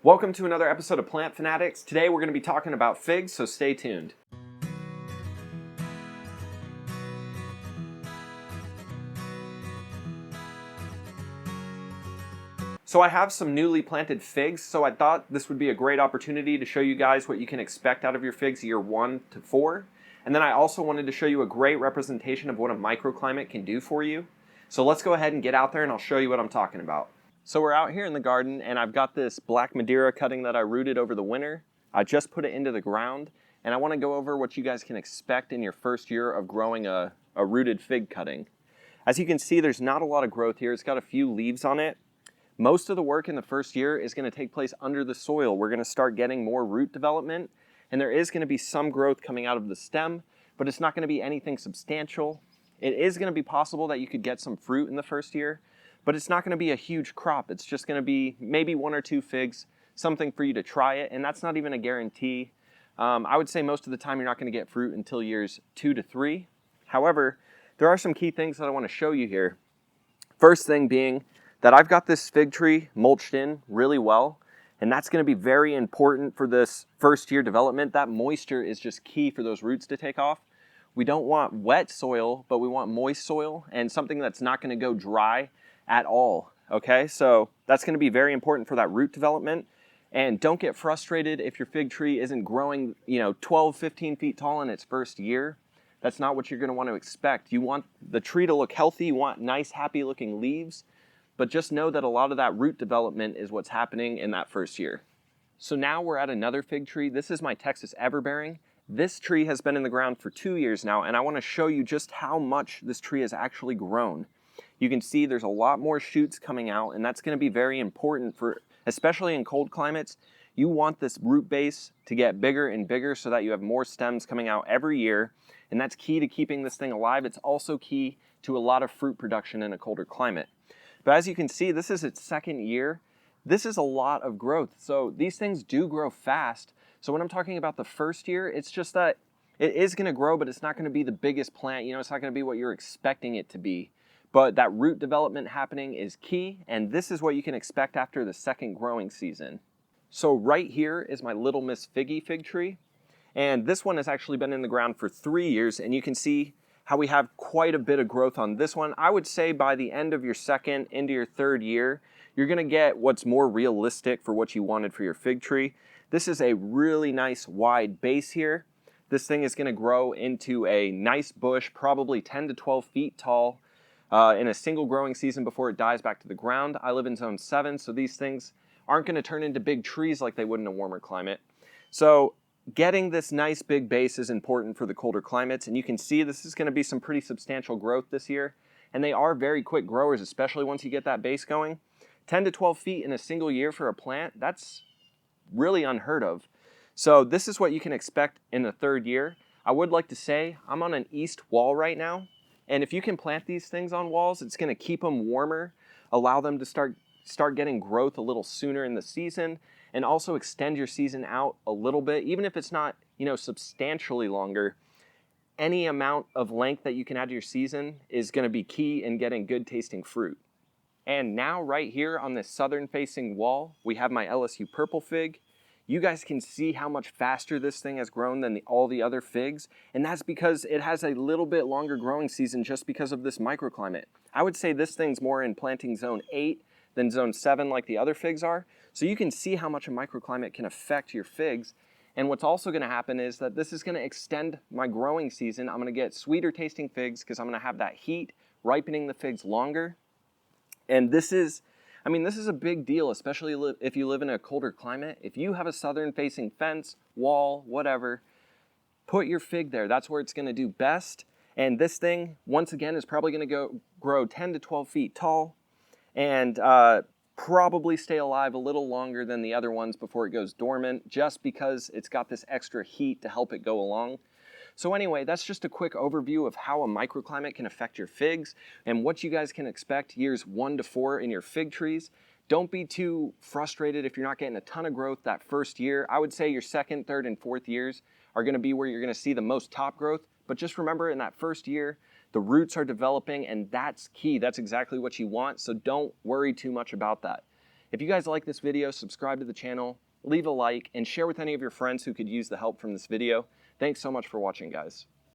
Welcome to another episode of Plant Fanatics. Today we're going to be talking about figs, so stay tuned. So I have some newly planted figs, so I thought this would be a great opportunity to show you guys what you can expect out of your figs year 1 to 4. And then I also wanted to show you a great representation of what a microclimate can do for you. So let's go ahead and get out there and I'll show you what I'm talking about. So we're out here in the garden and I've got this black Madeira cutting that I rooted over the winter. I just put it into the ground and I want to go over what you guys can expect in your first year of growing a rooted fig cutting. As you can see, there's not a lot of growth here. It's got a few leaves on it. Most of the work in the first year is going to take place under the soil. We're going to start getting more root development and there is going to be some growth coming out of the stem, but it's not going to be anything substantial. It is going to be possible that you could get some fruit in the first year, but it's not going to be a huge crop. It's just going to be maybe 1 or 2 figs, something for you to try it, and that's not even a guarantee. I would say most of the time you're not going to get fruit until years 2 to 3. However, there are some key things that I want to show you here. First thing being that I've got this fig tree mulched in really well, and that's going to be very important for this first year development. That moisture is just key for those roots to take off. We don't want wet soil, but we want moist soil and something that's not going to go dry at all, okay? So that's going to be very important for that root development. And don't get frustrated if your fig tree isn't growing, 12, 15 feet tall in its first year. That's not what you're going to want to expect. You want the tree to look healthy, you want nice, happy looking leaves, but just know that a lot of that root development is what's happening in that first year. So now we're at another fig tree. This is my Texas Everbearing. This tree has been in the ground for 2 years now, and I want to show you just how much this tree has actually grown. You can see there's a lot more shoots coming out, and that's going to be very important for, especially in cold climates. You want this root base to get bigger and bigger so that you have more stems coming out every year, and that's key to keeping this thing alive. It's also key to a lot of fruit production in a colder climate. But as you can see, this is its second year. This is a lot of growth. So these things do grow fast. So when I'm talking about the first year, it's just that it is going to grow, but it's not going to be the biggest plant. It's not going to be what you're expecting it to be. But that root development happening is key, and this is what you can expect after the second growing season. So right here is my Little Miss Figgy fig tree, and this one has actually been in the ground for 3 years, and you can see how we have quite a bit of growth on this one. I would say by the end of your second into your third year, you're going to get what's more realistic for what you wanted for your fig tree. This is a really nice wide base here. This thing is going to grow into a nice bush, probably 10 to 12 feet tall, in a single growing season before it dies back to the ground. I live in zone 7, so these things aren't going to turn into big trees like they would in a warmer climate. So getting this nice big base is important for the colder climates, and you can see this is going to be some pretty substantial growth this year, and they are very quick growers, especially once you get that base going. 10 to 12 feet in a single year for a plant, that's really unheard of. So this is what you can expect in the third year. I would like to say I'm on an east wall right now, and if you can plant these things on walls, it's going to keep them warmer, allow them to start getting growth a little sooner in the season, and also extend your season out a little bit. Even if it's not, substantially longer, any amount of length that you can add to your season is going to be key in getting good tasting fruit. And now right here on this southern facing wall, we have my LSU purple fig. You guys can see how much faster this thing has grown than all the other figs, and that's because it has a little bit longer growing season just because of this microclimate. I would say this thing's more in planting zone 8 than zone 7 like the other figs are, so you can see how much a microclimate can affect your figs. And what's also going to happen is that this is going to extend my growing season. I'm going to get sweeter tasting figs because I'm going to have that heat ripening the figs longer. And this is a big deal, especially if you live in a colder climate. If you have a southern facing fence, wall, whatever, put your fig there. That's where it's going to do best. And this thing, once again, is probably going to grow 10 to 12 feet tall and probably stay alive a little longer than the other ones before it goes dormant, just because it's got this extra heat to help it go along. So anyway, that's just a quick overview of how a microclimate can affect your figs and what you guys can expect years 1 to 4 in your fig trees. Don't be too frustrated if you're not getting a ton of growth that first year. I would say your second, third, and fourth years are going to be where you're going to see the most top growth. But just remember, in that first year, the roots are developing, and that's key. That's exactly what you want, so don't worry too much about that. If you guys like this video, subscribe to the channel, leave a like, and share with any of your friends who could use the help from this video. Thanks so much for watching, guys.